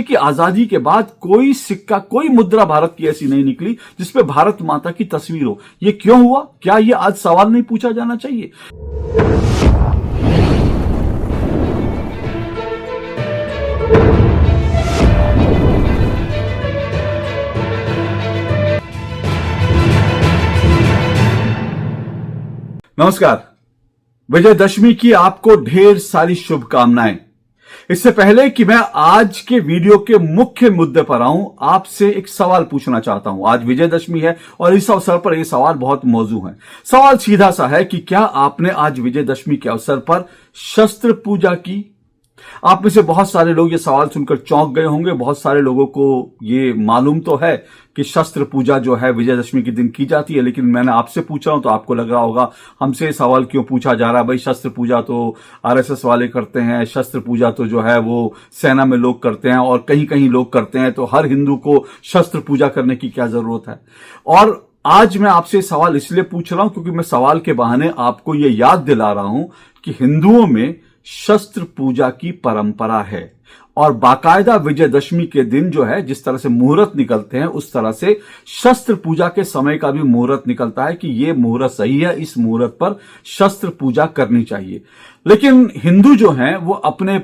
की आजादी के बाद कोई सिक्का, कोई मुद्रा भारत की ऐसी नहीं निकली जिसपे भारत माता की तस्वीर हो। ये क्यों हुआ? क्या ये आज सवाल नहीं पूछा जाना चाहिए? नमस्कार। विजयदशमी की आपको ढेर सारी शुभकामनाएं। इससे पहले कि मैं आज के वीडियो के मुख्य मुद्दे पर आऊं, आपसे एक सवाल पूछना चाहता हूं। आज विजयदशमी है और इस अवसर पर यह सवाल बहुत मौजू है। सवाल सीधा सा है कि क्या आपने आज विजयदशमी के अवसर पर शस्त्र पूजा की? आप में से बहुत सारे लोग ये सवाल सुनकर चौंक गए होंगे। बहुत सारे लोगों को ये मालूम तो है कि शस्त्र पूजा जो है विजयदशमी के दिन की जाती है, लेकिन मैंने आपसे पूछा हूं तो आपको लग रहा होगा हमसे सवाल क्यों पूछा जा रहा है। भाई, शस्त्र पूजा तो आरएसएस वाले करते हैं, शस्त्र पूजा तो जो है वो सेना में लोग करते हैं और कहीं कहीं लोग करते हैं, तो हर हिंदू को शस्त्र पूजा करने की क्या जरूरत है? और आज मैं आपसे सवाल इसलिए पूछ रहा हूं क्योंकि मैं सवाल के बहाने आपको यह याद दिला रहा हूं कि हिंदुओं में शस्त्र पूजा की परंपरा है और बाकायदा विजयदशमी के दिन जो है जिस तरह से मुहूर्त निकलते हैं उस तरह से शस्त्र पूजा के समय का भी मुहूर्त निकलता है कि यह मुहूर्त सही है, इस मुहूर्त पर शस्त्र पूजा करनी चाहिए। लेकिन हिंदू जो हैं वो अपने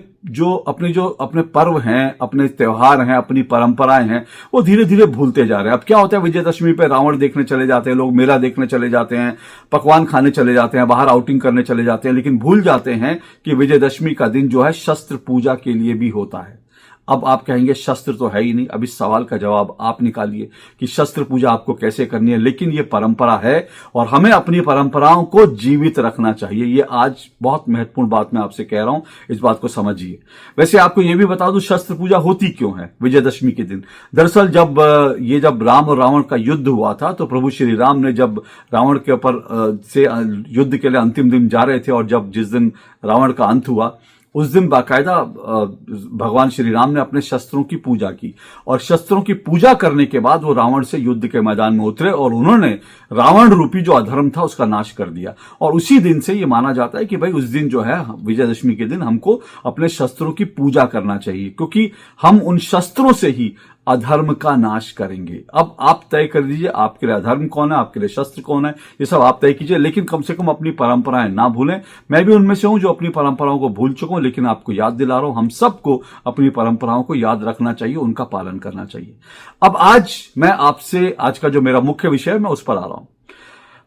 पर्व हैं, अपने त्योहार हैं, अपनी परंपराएं हैं, वो धीरे धीरे भूलते जा रहे हैं। अब क्या होता है, विजयदशमी पे रावण देखने चले जाते हैं लोग, मेला देखने चले जाते हैं, पकवान खाने चले जाते हैं, बाहर आउटिंग करने चले जाते हैं, लेकिन भूल जाते हैं कि विजयदशमी का दिन जो है शस्त्र पूजा के लिए भी होता है। अब आप कहेंगे शस्त्र तो है ही नहीं। अब इस सवाल का जवाब आप निकालिए कि शस्त्र पूजा आपको कैसे करनी है। लेकिन ये परंपरा है और हमें अपनी परंपराओं को जीवित रखना चाहिए। ये आज बहुत महत्वपूर्ण बात मैं आपसे कह रहा हूं, इस बात को समझिए। वैसे आपको यह भी बता दूं शस्त्र पूजा होती क्यों है विजयदशमी के दिन। दरअसल जब राम और रावण का युद्ध हुआ था तो प्रभु श्री राम ने जब रावण के ऊपर से युद्ध के लिए अंतिम दिन जा रहे थे और जिस दिन रावण का अंत हुआ उस दिन बाकायदा भगवान श्री राम ने अपने शस्त्रों की पूजा की और शस्त्रों की पूजा करने के बाद वो रावण से युद्ध के मैदान में उतरे और उन्होंने रावण रूपी जो अधर्म था उसका नाश कर दिया। और उसी दिन से ये माना जाता है कि भाई उस दिन जो है विजयदशमी के दिन हमको अपने शस्त्रों की पूजा करना चाहिए, क्योंकि हम उन शस्त्रों से ही अधर्म का नाश करेंगे। अब आप तय कर दीजिए आपके लिए अधर्म कौन है, आपके लिए शस्त्र कौन है, ये सब आप तय कीजिए। लेकिन कम से कम अपनी परंपराएं ना भूलें। मैं भी उनमें से हूं जो अपनी परंपराओं को भूल चुका हूं, लेकिन आपको याद दिला रहा हूं हम सबको अपनी परंपराओं को याद रखना चाहिए, उनका पालन करना चाहिए। अब आज मैं आपसे आज का जो मेरा मुख्य विषय है मैं उस पर आ रहा हूं।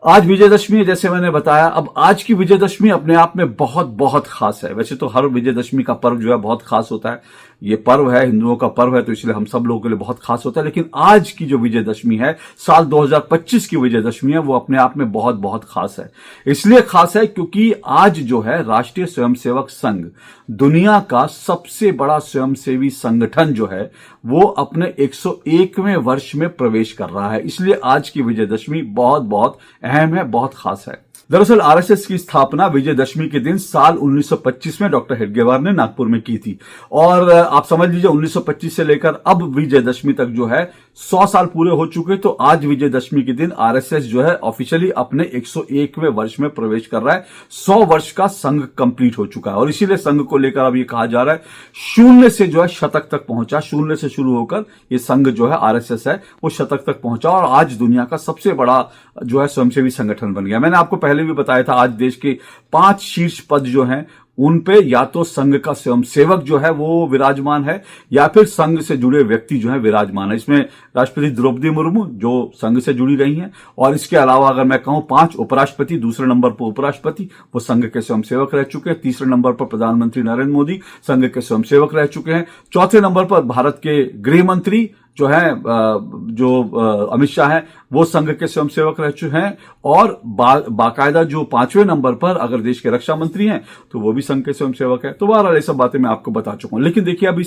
आज विजयदशमी है, जैसे मैंने बताया। अब आज की विजयदशमी अपने आप में बहुत बहुत खास है। वैसे तो हर विजयदशमी का पर्व जो है बहुत खास होता है, ये पर्व है, हिंदुओं का पर्व है, तो इसलिए हम सब लोगों के लिए बहुत खास होता है। लेकिन आज की जो विजयदशमी है, साल 2025 की विजयदशमी है, वो अपने आप में बहुत बहुत खास है। इसलिए खास है क्योंकि आज जो है राष्ट्रीय स्वयंसेवक संघ, दुनिया का सबसे बड़ा स्वयंसेवी संगठन जो है, वो अपने 101वें वर्ष में प्रवेश कर रहा है। इसलिए आज की विजयदशमी बहुत बहुत अहम है, बहुत खास है। दरअसल आरएसएस की स्थापना विजयदशमी के दिन साल 1925 में डॉक्टर हेडगेवार ने नागपुर में की थी। और आप समझ लीजिए 1925 से लेकर अब विजयदशमी तक जो है 100 साल पूरे हो चुके। तो आज विजयदशमी के दिन आरएसएस जो है ऑफिशियली अपने 101वें वर्ष में प्रवेश कर रहा है। 100 वर्ष का संघ कंप्लीट हो चुका है और इसीलिए संघ को लेकर अब ये कहा जा रहा है शून्य से जो है शतक तक पहुंचा। शून्य से शुरू होकर ये संघ जो है आरएसएस है वो शतक तक पहुंचा और आज दुनिया का सबसे बड़ा जो है स्वयंसेवी संगठन बन गया। मैंने आपको पहले भी बताया था आज देश के 5 शीर्ष पद जो हैं उन पे या तो संघ का स्वयंसेवक जो है वो विराजमान है या फिर संघ से जुड़े व्यक्ति जो है विराजमान है। इसमें राष्ट्रपति द्रौपदी मुर्मू जो संघ से जुड़ी रही हैं और इसके अलावा अगर मैं कहूं 5 उपराष्ट्रपति, दूसरे नंबर पर उपराष्ट्रपति वो संघ के स्वयंसेवक रह चुके हैं। तीसरे नंबर पर प्रधानमंत्री नरेंद्र मोदी संघ के स्वयंसेवक रह चुके हैं। चौथे नंबर पर भारत के गृह मंत्री जो है अमित शाह है वो संघ के स्वयंसेवक रह चुके हैं और बाकायदा जो 5वें नंबर पर अगर देश के रक्षा मंत्री हैं तो वो भी संघ के स्वयंसेवक है। तो बहरहाल ये सब बातें मैं आपको बता चुका हूं। लेकिन देखिए अब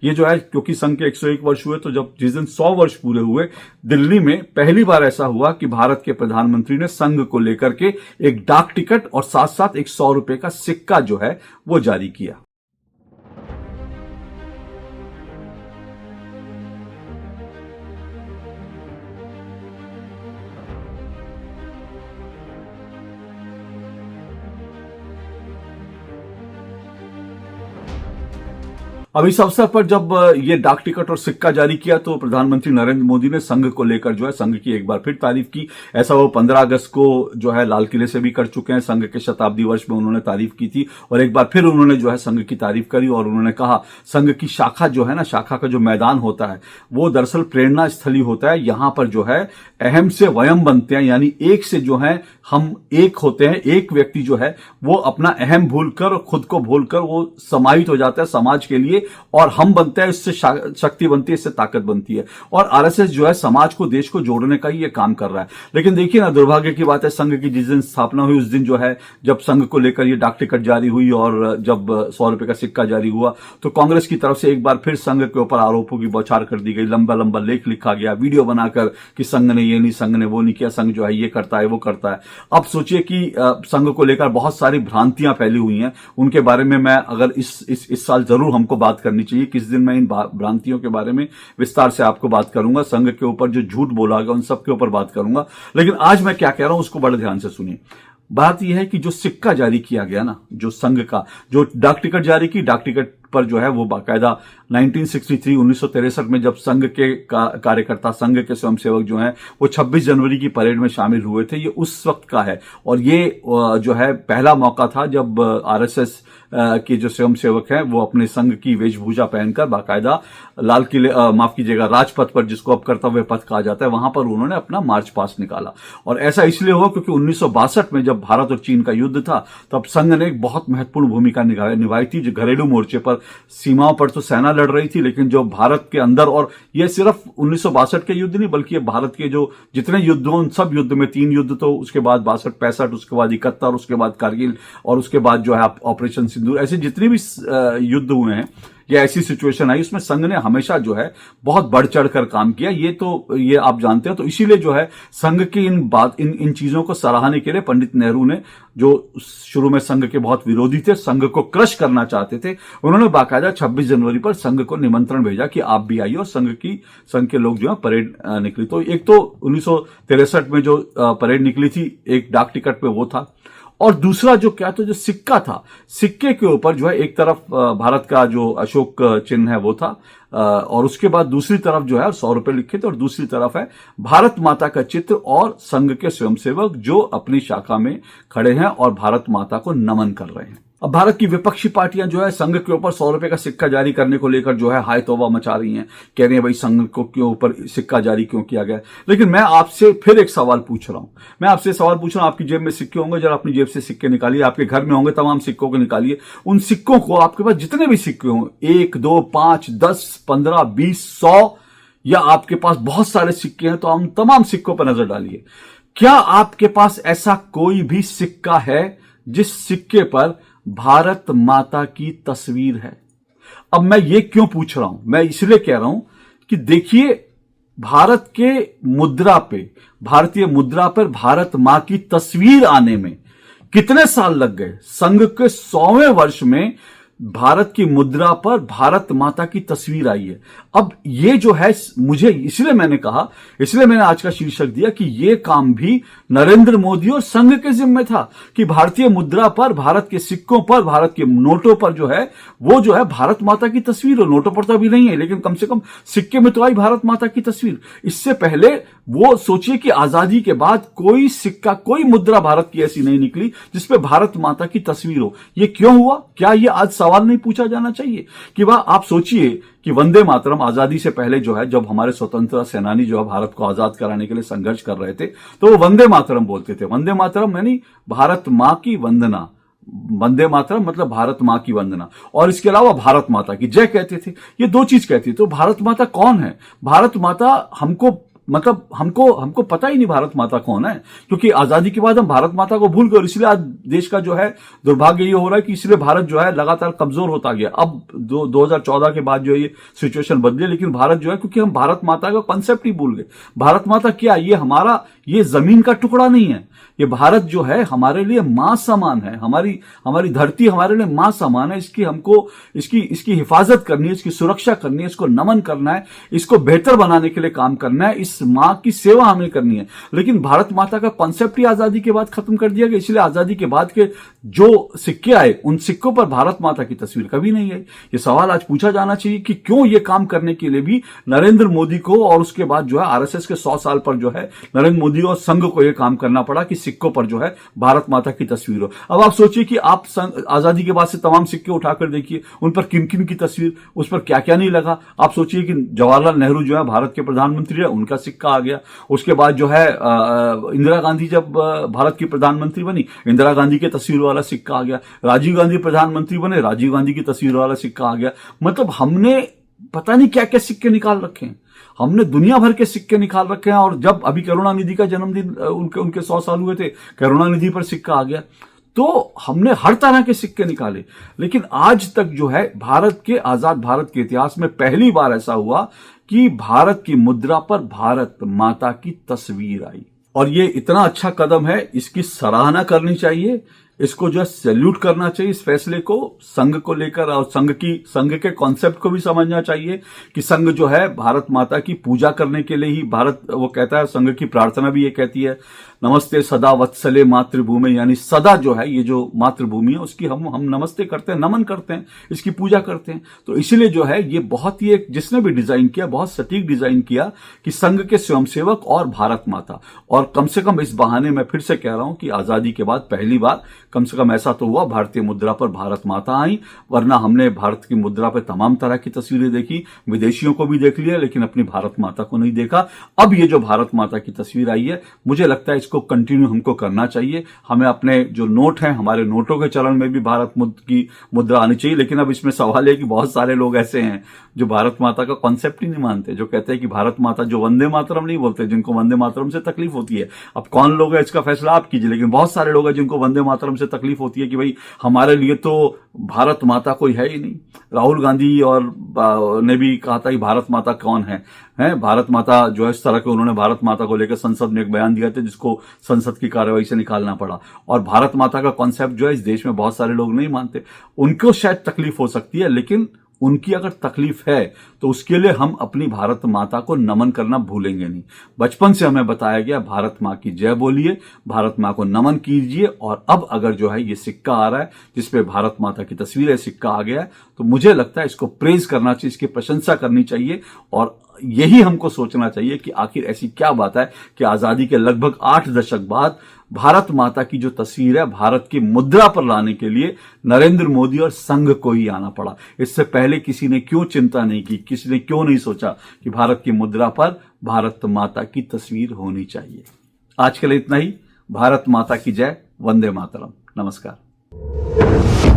ये जो है क्योंकि संघ के 101 वर्ष हुए तो जिस दिन 100 वर्ष पूरे हुए दिल्ली में पहली बार ऐसा हुआ कि भारत के प्रधानमंत्री ने संघ को लेकर के एक डाक टिकट और साथ साथ एक 100 रुपए का सिक्का जो है वो जारी किया। अब इस अवसर पर जब ये डाक टिकट और सिक्का जारी किया तो प्रधानमंत्री नरेंद्र मोदी ने संघ को लेकर जो है संघ की एक बार फिर तारीफ की। ऐसा वो 15 अगस्त को जो है लाल किले से भी कर चुके हैं। संघ के शताब्दी वर्ष में उन्होंने तारीफ की थी और एक बार फिर उन्होंने जो है संघ की तारीफ करी और उन्होंने कहा संघ की शाखा जो है ना, शाखा का जो मैदान होता है वो दरअसल प्रेरणा स्थली होता है। यहां पर जो है अहम से वयम बनते हैं, यानी एक से जो है हम एक होते हैं। एक व्यक्ति जो है वो अपना अहम भूलकर और खुद को भूलकर वो समाहित हो जाता है समाज के लिए और हम बनते हैं। इससे शक्ति बनती है, इससे ताकत बनती है और आरएसएस जो है समाज को, देश को जोड़ने का ही ये काम कर रहा है। लेकिन देखिए ना, दुर्भाग्य की बात है, संघ की जिस दिन स्थापना हुई उस दिन जो है जब संघ को लेकर ये डाक टिकट जारी हुई और जब 100 रुपए का सिक्का जारी हुआ तो कांग्रेस की तरफ से एक बार फिर संघ के ऊपर आरोपों की बौछार कर दी गई। लंबा लंबा लेख लिखा गया, वीडियो बनाकर कि संघ ने ये नहीं, संघ ने वो नहीं किया, संघ जो है ये करता है वो करता है। अब सोचिए कि संघ को लेकर बहुत सारी भ्रांतियां फैली हुई हैं, उनके बारे में मैं अगर इस साल जरूर हमको बात करनी चाहिए। किस दिन मैं इन भ्रांतियों के बारे में विस्तार से आपको बात करूंगा, संघ के ऊपर जो झूठ बोला गया उन सब के ऊपर बात करूंगा। लेकिन आज मैं क्या कह रहा हूं उसको बड़े ध्यान से सुनिए। बात यह है कि जो सिक्का जारी किया गया ना, जो संघ का जो डाक टिकट जारी की, डाक टिकट पर जो है वो बाकायदा 1963 में जब संघ के कार्यकर्ता, संघ के स्वयंसेवक जो हैं वो 26 जनवरी की परेड में शामिल हुए थे, ये उस वक्त का है। और ये जो है पहला मौका था जब आरएसएस के जो स्वयंसेवक हैं वो अपने संघ की वेशभूषा पहनकर बाकायदा लाल किले, माफ कीजिएगा, राजपथ पर, जिसको अब कर्तव्य पथ कहा जाता है, वहां पर उन्होंने अपना मार्च पास्ट निकाला। और ऐसा इसलिए हुआ क्योंकि 1962 में जब भारत और चीन का युद्ध था तब संघ ने एक बहुत महत्वपूर्ण भूमिका निभाई थी। जो घरेलू मोर्चे पर, सीमाओं पर तो सेना लड़ रही थी, लेकिन जो भारत के अंदर, और यह सिर्फ 1962 के युद्ध नहीं बल्कि भारत के जो जितने युद्ध हों उन सब युद्ध में, 3 युद्ध तो उसके बाद 62-65, उसके बाद 71, उसके बाद कारगिल और उसके बाद जो है ऑपरेशन सिंदूर, ऐसे जितने भी युद्ध हुए हैं या ऐसी सिचुएशन आई उसमें संघ ने हमेशा जो है बहुत बढ़ चढ़कर काम किया। ये आप जानते हैं। तो इसीलिए जो है संघ की इन चीजों को सराहने के लिए पंडित नेहरू ने, जो शुरू में संघ के बहुत विरोधी थे, संघ को क्रश करना चाहते थे, उन्होंने बाकायदा 26 जनवरी पर संघ को निमंत्रण भेजा कि आप भी आइए और संघ के लोग जो है परेड निकली। तो एक तो 1963 में जो परेड निकली थी एक डाक टिकट पे वो था, और दूसरा जो क्या था, जो सिक्का था, सिक्के के ऊपर जो है एक तरफ भारत का जो अशोक चिन्ह है वो था और उसके बाद दूसरी तरफ जो है 100 रुपए लिखे थे और दूसरी तरफ है भारत माता का चित्र और संघ के स्वयंसेवक जो अपनी शाखा में खड़े हैं और भारत माता को नमन कर रहे हैं। अब भारत की विपक्षी पार्टियां जो है संघ के ऊपर 100 रुपए का सिक्का जारी करने को लेकर जो है हाय तौबा मचा रही हैं, कह रही हैं भाई संघ को क्यों ऊपर सिक्का जारी क्यों किया गया। लेकिन मैं आपसे फिर एक सवाल पूछ रहा हूं, आपकी जेब में सिक्के होंगे, जरा अपनी जेब से सिक्के निकालिए, आपके घर में होंगे तमाम सिक्कों को निकालिए। उन सिक्कों को, आपके पास जितने भी सिक्के हों, 1, 2, 5, 10, 15, 20, 100 या आपके पास बहुत सारे सिक्के हैं, तो उन तमाम सिक्कों पर नजर डालिए। क्या आपके पास ऐसा कोई भी सिक्का है जिस सिक्के पर भारत माता की तस्वीर है? अब मैं ये क्यों पूछ रहा हूं? मैं इसलिए कह रहा हूं कि देखिए, भारत के मुद्रा पे, भारतीय मुद्रा पर भारत मां की तस्वीर आने में कितने साल लग गए? संघ के 100वें वर्ष में भारत की मुद्रा पर भारत माता की तस्वीर आई है। अब ये जो है, मुझे इसलिए मैंने आज का शीर्षक दिया कि ये काम भी नरेंद्र मोदी और संघ के जिम्मे था कि भारतीय मुद्रा पर, भारत के सिक्कों पर, भारत के नोटों पर जो है वो जो है भारत माता की तस्वीर हो। नोटों पर तो अभी नहीं है, लेकिन कम से कम सिक्के में तो आई भारत माता की तस्वीर। इससे पहले वो सोचिए कि आजादी के बाद कोई सिक्का, कोई मुद्रा भारत की ऐसी नहीं निकली जिसपे भारत माता की तस्वीर हो। ये क्यों हुआ? क्या ये आज सवाल नहीं पूछा जाना चाहिए कि वाह, आप सोचिए कि वंदे मातरम आजादी से पहले जो है, जब हमारे स्वतंत्रता सेनानी जो है भारत को आजाद कराने के लिए संघर्ष कर रहे थे, तो वो वंदे मातरम बोलते थे। वंदे मातरम यानी भारत मां की वंदना, वंदे मातरम मतलब भारत मां की वंदना, और इसके अलावा भारत माता की जय कहते थे। ये 2 चीज कहती थे। तो भारत माता कौन है? भारत माता हमको पता ही नहीं भारत माता कौन है, क्योंकि आजादी के बाद हम भारत माता को भूल गए। इसलिए आज देश का जो है दुर्भाग्य ये हो रहा है कि इसलिए भारत जो है लगातार कमजोर होता गया। अब 2014 के बाद जो है ये सिचुएशन बदली, लेकिन भारत जो है, क्योंकि हम भारत माता का कॉन्सेप्ट ही भूल गए। भारत माता क्या? ये जमीन का टुकड़ा नहीं है। ये भारत जो है हमारे लिए मां समान है। हमारी धरती हमारे लिए मां समान है। इसकी हिफाजत करनी है, इसकी सुरक्षा करनी है, इसको नमन करना है, इसको बेहतर बनाने के लिए काम करना है। इस मां की सेवा हमें करनी है। लेकिन भारत माता का कॉन्सेप्ट ही आजादी के बाद खत्म कर दिया गया, इसलिए आजादी के बाद के जो सिक्के आए उन सिक्कों पर भारत माता की तस्वीर कभी नहीं आई। ये सवाल आज पूछा जाना चाहिए कि क्यों ये काम करने के लिए भी नरेंद्र मोदी को और उसके बाद जो है आरएसएस के 100 साल पर जो है नरेंद्र मोदी और संघ को यह काम करना पड़ा कि सिक्कों पर जो है भारत माता की तस्वीर हो। अब आप सोचिए कि आप आजादी के बाद से तमाम सिक्के उठाकर देखिए, उन पर किन किन की तस्वीर, उस पर क्या क्या नहीं लगा। आप सोचिए कि जवाहरलाल नेहरू जो है भारत के प्रधानमंत्री है, उनका सिक्का आ गया। उसके बाद जो है इंदिरा गांधी जब भारत की प्रधानमंत्री बनी, इंदिरा गांधी की तस्वीर वाला सिक्का आ गया। राजीव गांधी प्रधानमंत्री बने, राजीव गांधी की तस्वीर वाला सिक्का आ गया। मतलब हमने पता नहीं क्या क्या सिक्के निकाल रखे हैं, हमने दुनिया भर के सिक्के निकाल रखे हैं। और जब अभी करुणानिधि का जन्मदिन उनके 100 साल हुए थे, करुणानिधि पर सिक्का आ गया। तो हमने हर तरह के सिक्के निकाले, लेकिन आज तक जो है भारत के आजाद भारत के इतिहास में पहली बार ऐसा हुआ कि भारत की मुद्रा पर भारत माता की तस्वीर आई। और ये इतना अच्छा कदम है, इसकी सराहना करनी चाहिए, इसको जो है सैल्यूट करना चाहिए। इस फैसले को संघ को लेकर और संघ के कॉन्सेप्ट को भी समझना चाहिए कि संघ जो है भारत माता की पूजा करने के लिए ही वो कहता है, संघ की प्रार्थना भी ये कहती है, नमस्ते सदा वत्सले मातृभूमि, यानी सदा जो है ये जो मातृभूमि है उसकी हम नमस्ते करते हैं, नमन करते हैं, इसकी पूजा करते हैं। तो इसलिए जो है ये बहुत ही जिसने भी डिजाइन किया बहुत सटीक डिजाइन किया कि संघ के स्वयंसेवक और भारत माता। और कम से कम इस बहाने मैं फिर से कह रहा हूं कि आजादी के बाद पहली बार कम से कम ऐसा तो हुआ भारतीय मुद्रा पर भारत माता आई, वरना हमने भारत की मुद्रा पर तमाम तरह की तस्वीरें देखी, विदेशियों को भी देख लिया, लेकिन अपनी भारत माता को नहीं देखा। अब ये जो भारत माता की तस्वीर आई है, मुझे लगता है इसको कंटिन्यू हमको करना चाहिए। हमें अपने जो नोट हैं, हमारे नोटों के चलन में भी भारत की मुद्रा आनी चाहिए। लेकिन अब इसमें सवाल है कि बहुत सारे लोग ऐसे हैं जो भारत माता का कॉन्सेप्ट ही नहीं मानते, जो कहते हैं कि भारत माता, जो वंदे मातरम नहीं बोलते, जिनको वंदे मातरम से तकलीफ होती है। अब कौन लोग है इसका फैसला आप कीजिए, लेकिन बहुत सारे लोग हैं जिनको वंदे मातरम से तकलीफ होती है कि भाई हमारे लिए तो भारत माता कोई है ही नहीं। राहुल गांधी और ने भी कहा था कि भारत माता कौन है, भारत माता जो है इस तरह के उन्होंने भारत माता को लेकर संसद में एक बयान दिया था जिसको संसद की कार्रवाई से निकालना पड़ा। और भारत माता का कॉन्सेप्ट जो है इस देश में बहुत सारे लोग नहीं मानते, उनको शायद तकलीफ हो सकती है, लेकिन उनकी अगर तकलीफ है तो उसके लिए हम अपनी भारत माता को नमन करना भूलेंगे नहीं। बचपन से हमें बताया गया भारत मां की जय बोलिए, भारत मां को नमन कीजिए। और अब अगर जो है ये सिक्का आ रहा है जिसपे भारत माता की तस्वीर है, सिक्का आ गया है, तो मुझे लगता है इसको प्रेज करना चाहिए, इसकी प्रशंसा करनी चाहिए। और यही हमको सोचना चाहिए कि आखिर ऐसी क्या बात है कि आजादी के लगभग 8 दशक बाद भारत माता की जो तस्वीर है भारत की मुद्रा पर लाने के लिए नरेंद्र मोदी और संघ को ही आना पड़ा। इससे पहले किसी ने क्यों चिंता नहीं की, किसी ने क्यों नहीं सोचा कि भारत की मुद्रा पर भारत माता की तस्वीर होनी चाहिए। आज के लिए इतना ही। भारत माता की जय, वंदे मातरम। नमस्कार।